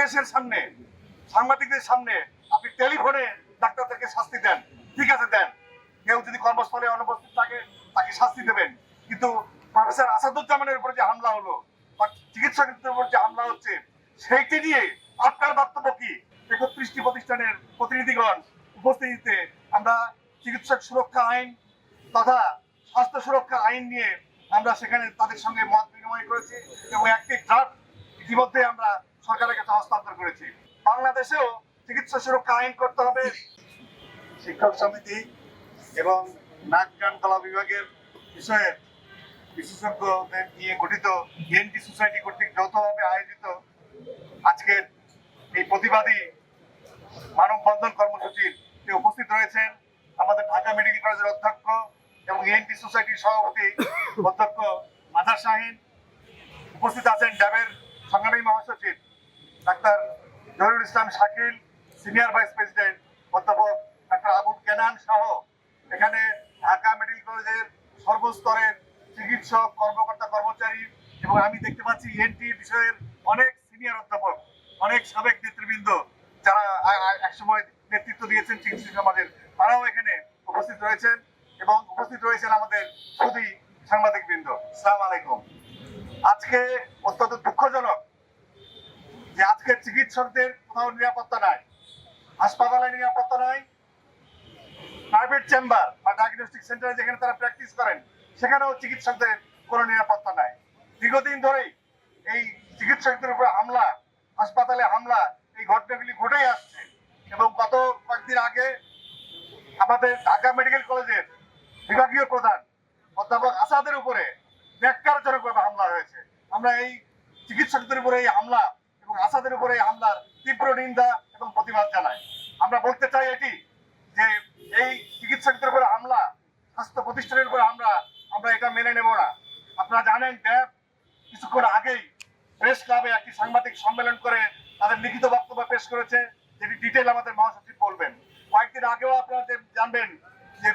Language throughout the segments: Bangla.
প্রেসের সামনে, সাংবাদিকদের সামনে আপনি টেলিফোনে ডাক্তারদেরকে শাস্তি দেন, ঠিক আছে দেন। কেউ যদি কর্মস্থলে অনুপস্থিত থাকে তাকে শাস্তি দেবেন, কিন্তু প্রফেসর আসাদুজ্জামানের উপর যে হামলা হলো বা চিকিৎসকদের উপর যে হামলা হচ্ছে সেইটি নিয়ে আপনার বক্তব্য কি? ৩১টি প্রতিষ্ঠানের প্রতিনিধিগণ উপস্থিতিতে আমরা চিকিৎসক সুরক্ষা আইন তথা স্বাস্থ্য সুরক্ষা আইন নিয়ে আমরা সেখানে তাদের সঙ্গে মত বিনিময় করেছি এবং একটি ড্রাফট ইতিমধ্যে আমরা সরকারের কাছে হস্তান্তর করেছি। বাংলাদেশেও চিকিৎসা সুরক্ষা আইন করতে হবে। শিক্ষক সমিতি এবং নাক কান গলা বিভাগের বিষয়ে বিশেষজ্ঞদের নিয়ে গঠিত ইএনটি সোসাইটি কর্তৃক যৌথভাবে আয়োজিত আজকের এই প্রতিবাদী মানববন্ধন কর্মসূচির উপস্থিত রয়েছেন আমাদের ঢাকা মেডিকেল কলেজের অধ্যক্ষ এবং ইএনটি সোসাইটির সভাপতি অধ্যক্ষ আজার শাহিন, উপস্থিত আছেন ড্যাবের সংগ্রামী মহাসচিব ডাক্তার জহিরুল ইসলাম শাকিল, সিনিয়র ভাইস প্রেসিডেন্ট অধ্যাপক ডাক্তার আবুল কেনান সহ এখানে ঢাকা মেডিকেল কলেজের সর্বস্তরের চিকিৎসক কর্মকর্তা কর্মচারী এবং আমি দেখতে পাচ্ছি ইএনটি বিষয়ের অনেক সিনিয়র অধ্যাপক, অনেক সাবেক নেতৃবৃন্দ যারা একসময় নেতৃত্ব দিয়েছেন চিকিৎসক সমাজের, তারাও এখানে উপস্থিত রয়েছেন এবং উপস্থিত রয়েছেন আমাদের সুধী সাংবাদিক বৃন্দ। আসসালামু আলাইকুম। আজকে অত্যন্ত দুঃখজনক যে আজকে চিকিৎসকদের কোথাও নিরাপত্তা নাই, হাসপাতালে নিরাপত্তা নাই, প্রাইভেট চেম্বার বা ডায়াগনস্টিক সেন্টারে যেখানে তারা প্র্যাকটিস করেন সেখানেও চিকিৎসকদের কোনো নিরাপত্তা নাই। দীর্ঘদিন ধরেই এই চিকিৎসকদের উপরে হামলা, হাসপাতালে হামলা, এই ঘটনাগুলি ঘটেই আসছে এবং গত কয়েকদিন আগে আমাদের ঢাকা মেডিকেল কলেজের বিভাগীয় প্রধান অধ্যাপক আসাদের উপরে ন্যাক্কারজনকভাবে হামলা হয়েছে। আমরা এই চিকিৎসকদের উপরে এই হামলা এবং আসাদের উপরে এই হামলার তীব্র নিন্দা এবং প্রতিবাদ জানাই। আমরা বলতে চাই এটি যে এই চিকিৎসকদের উপরে হামলা, স্বাস্থ্য প্রতিষ্ঠানের উপরে হামলা, আমরা এটা মেনে নেব না। আপনারা জানেন ড্যাব কিছুক্ষণ আগেই প্রেস ক্লাবে একটি সাংবাদিক সম্মেলন করে তাদের লিখিত বক্তব্য পেশ করেছে, যেটি ডিটেল আমাদের মহাসচিব বলবেন। কয়েকদিন আগেও আপনারা জানবেন যে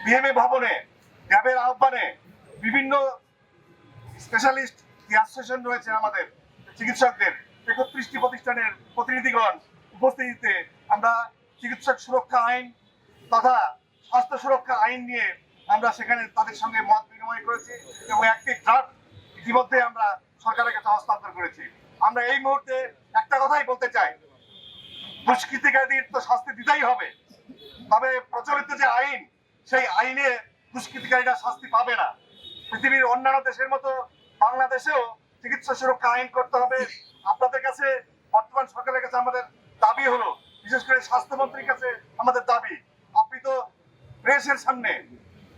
বিএমএ ভবনে ড্যাবের আহ্বানে বিভিন্ন স্পেশালিস্ট যে অ্যাসোসিয়েশন রয়েছে আমাদের চিকিৎসকদের ৩১টি প্রতিষ্ঠানের প্রতিনিধিগণ উপস্থিতিতে আমরা চিকিৎসক সুরক্ষা আইন তথা স্বাস্থ্য সুরক্ষা আইন নিয়ে আমরা সেখানে তাদের সঙ্গে মত বিনিময় করেছি এবং একটি ড্রাফট ইতিমধ্যে আমরা সরকারের কাছে হস্তান্তর করেছি। আমরা এই মুহূর্তে একটা কথাই বলতে চাই, দুষ্কৃতিকারীদের তো শাস্তি দিতেই হবে, তবে প্রচলিত যে আইন সেই আইনে দুষ্কৃতিকারীরা শাস্তি পাবে না। পৃথিবীর অন্যান্য দেশের মতো বাংলাদেশেও চিকিৎসা সুরক্ষা আইন করতে হবে। আপনাদের কাছে বর্তমান সরকারের কাছে আমাদের দাবি হলো, বিশেষ করে স্বাস্থ্যমন্ত্রীর কাছে আমাদের দাবি, আপনি তো প্রেসের সামনে,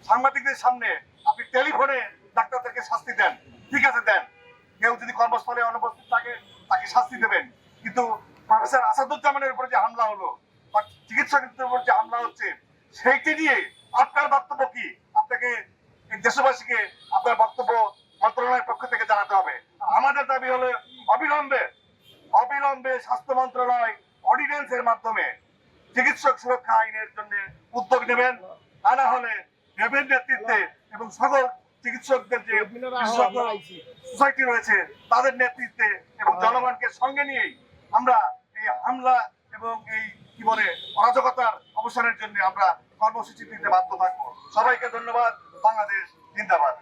সাংবাদিকদের সামনে আপনি টেলিফোনে ডাক্তারদেরকে শাস্তি দেন, ঠিক আছে দেন। কেউ যদি কর্মস্থলে অনুপস্থিত থাকে তাকে শাস্তি দেবেন, কিন্তু প্রফেসর আসাদুজ্জামানের উপর যে হামলা হলো বা চিকিৎসকদের উপর যে হামলা হচ্ছে সেইটি নিয়ে আপনার বক্তব্য কি? আপনাকে দেশবাসীকে আপনার বক্তব্য মন্ত্রণালয়ের পক্ষ থেকে জানাতে হবে। আমাদের দাবি হলো অবিলম্বে স্বাস্থ্য মন্ত্রণালয় অর্ডিন্যান্সের মাধ্যমে চিকিৎসক সুরক্ষা আইনের জন্য উদ্যোগ নেবেন, তা না হলে ড্যাবের নেতৃত্বে এবং সকল চিকিৎসকদের যে সোসাইটি রয়েছে তাদের নেতৃত্বে এবং জনগণকে সঙ্গে নিয়েই আমরা এই হামলা এবং এই কি বলে অরাজকতার অবসানের জন্য আমরা কর্মসূচি দিতে বাধ্য থাকবো। সবাইকে ধন্যবাদ। বাংলাদেশ জিন্দাবাদ।